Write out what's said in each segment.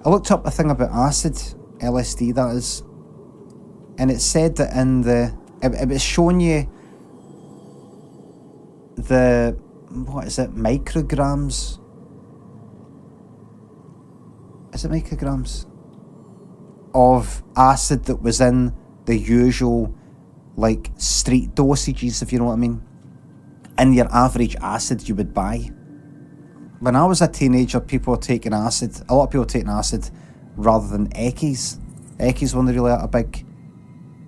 I looked up a thing about acid, LSD that is, and it said that in it was showing you the, what is it, micrograms? Is it micrograms? Of acid that was in the usual, like, street dosages, if you know what I mean, in your average acid you would buy. When I was a teenager, people were taking acid. A lot of people were taking acid rather than Eckies. Eckies weren't really a big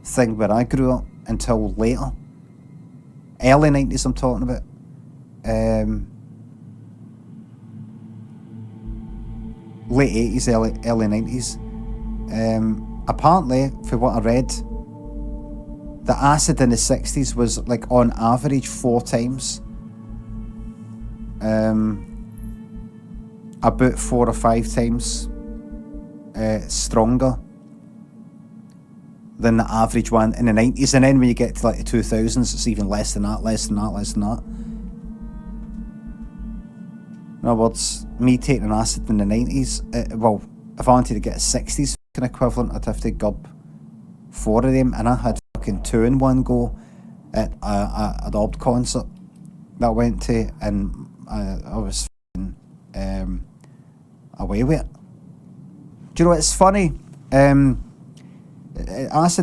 thing where I grew up until later. Early 90s I'm talking about. Late 80s, early 90s. Apparently, for what I read, the acid in the 60s was like on average 4 times. About 4 or 5 times stronger than the average one in the 90s, and then when you get to like the 2000s, it's even less than that. In other words, me taking an acid in the 90s, well, if I wanted to get a 60s fucking equivalent, I'd have to gub 4 of them, and I had fucking 2 in one go at an odd concert that I went to, and I was fucking away with it. Do you know what's funny? Acid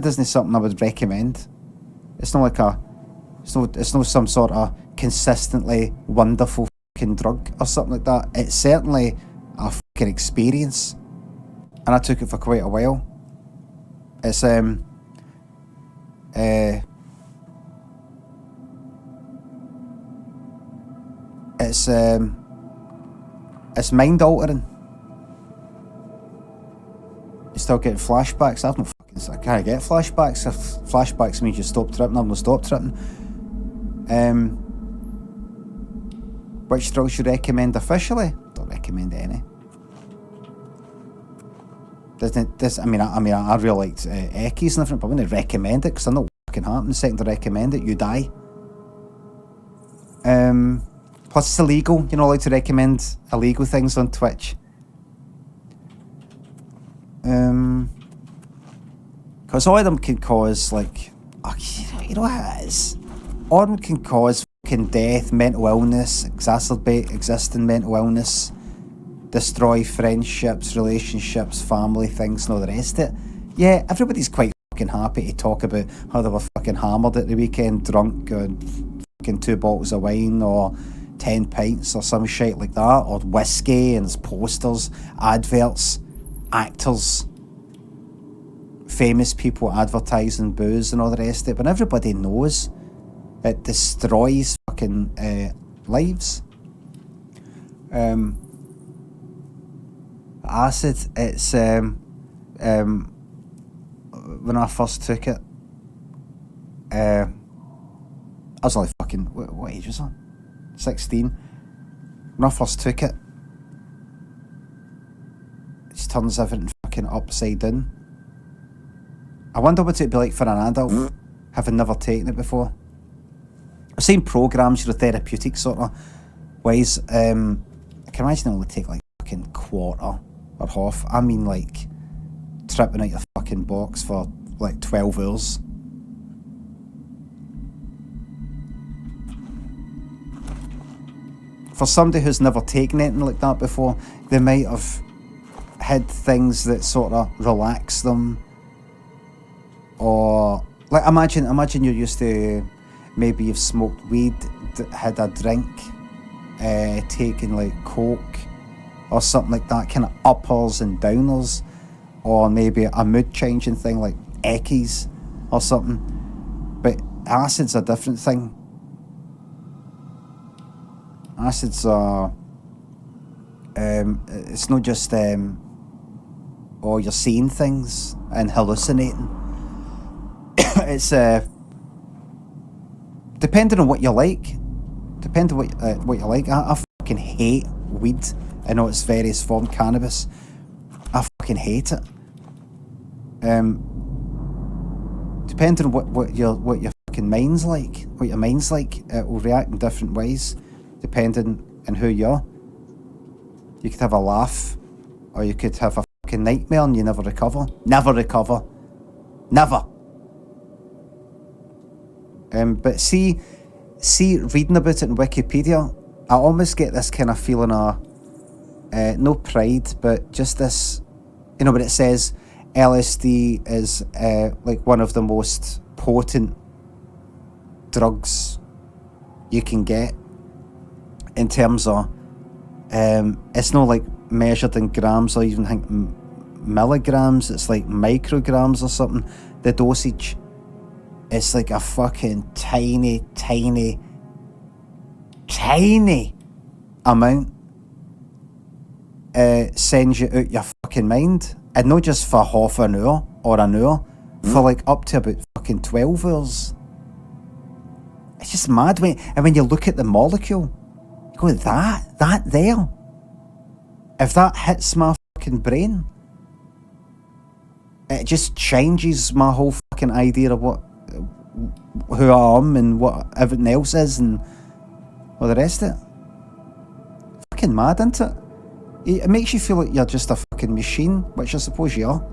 isn't something I would recommend. It's not like it's not some sort of consistently wonderful fucking drug or something like that. It's certainly a fucking experience, and I took it for quite a while. It's it's mind altering. You still getting flashbacks. I can't get flashbacks. If flashbacks means you stop tripping, I've not stopped tripping. Which drugs you recommend officially? Don't recommend any. I really liked Eckies and everything, but I wouldn't recommend it because I know what fucking happens the second I recommend it, you die. Plus it's illegal. You're not allowed to recommend illegal things on Twitch. Because all of them can cause, like, you know how it is. All of them can cause fucking death, mental illness, exacerbate existing mental illness, destroy friendships, relationships, family things, and all the rest of it. Yeah, everybody's quite fucking happy to talk about how they were fucking hammered at the weekend, drunk, and fucking 2 bottles of wine, or 10 pints, or some shit like that, or whiskey, and there's posters, adverts, actors, famous people advertising booze and all the rest of it, but everybody knows it destroys fucking lives. Acid, it's when I first took it, I was only fucking, what age was I? 16. When I first took it, it just turns everything fucking upside down. I wonder what it'd be like for an adult, having never taken it before. I've seen programmes, therapeutic sort of ways. I can imagine it only take like fucking quarter or half. I mean, like, tripping out your fucking box for like 12 hours. For somebody who's never taken anything like that before, they might have had things that sort of relax them. Or, like, imagine you're used to, maybe you've smoked weed, had a drink, taken like coke or something like that, kind of uppers and downers, or maybe a mood changing thing like Eckies or something. But acid's a different thing. Acids are, it's not just you're seeing things and hallucinating. It's depending on what you like. Depending on what you like. I fucking hate weed in all its various forms. Cannabis, I fucking hate it. Depending on what your fucking mind's like, what your mind's like, it will react in different ways, depending on who you are. You could have a laugh, or you could have a fucking fucking nightmare and you never recover. Never recover. Never. But see, reading about it in Wikipedia, I almost get this kind of feeling of, no pride, but just this, you know, when it says LSD is like one of the most potent drugs you can get in terms of, it's not like measured in grams or even think milligrams, it's like micrograms or something. The dosage, it's like a fucking tiny amount sends you out your fucking mind, and not just for half an hour or an hour, for like up to about fucking 12 hours. It's just mad when you look at the molecule, you go, that there, if that hits my fucking brain, it just changes my whole fucking idea of who I am and what everything else is and all the rest of it. Fucking mad, isn't it? It makes you feel like you're just a fucking machine, which I suppose you are.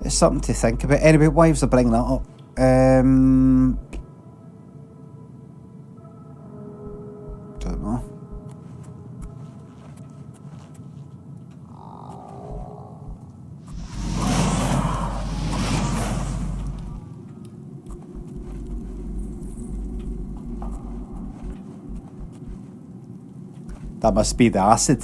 It's something to think about. Anyway, why was I bringing that up? Don't know. That must be the acid.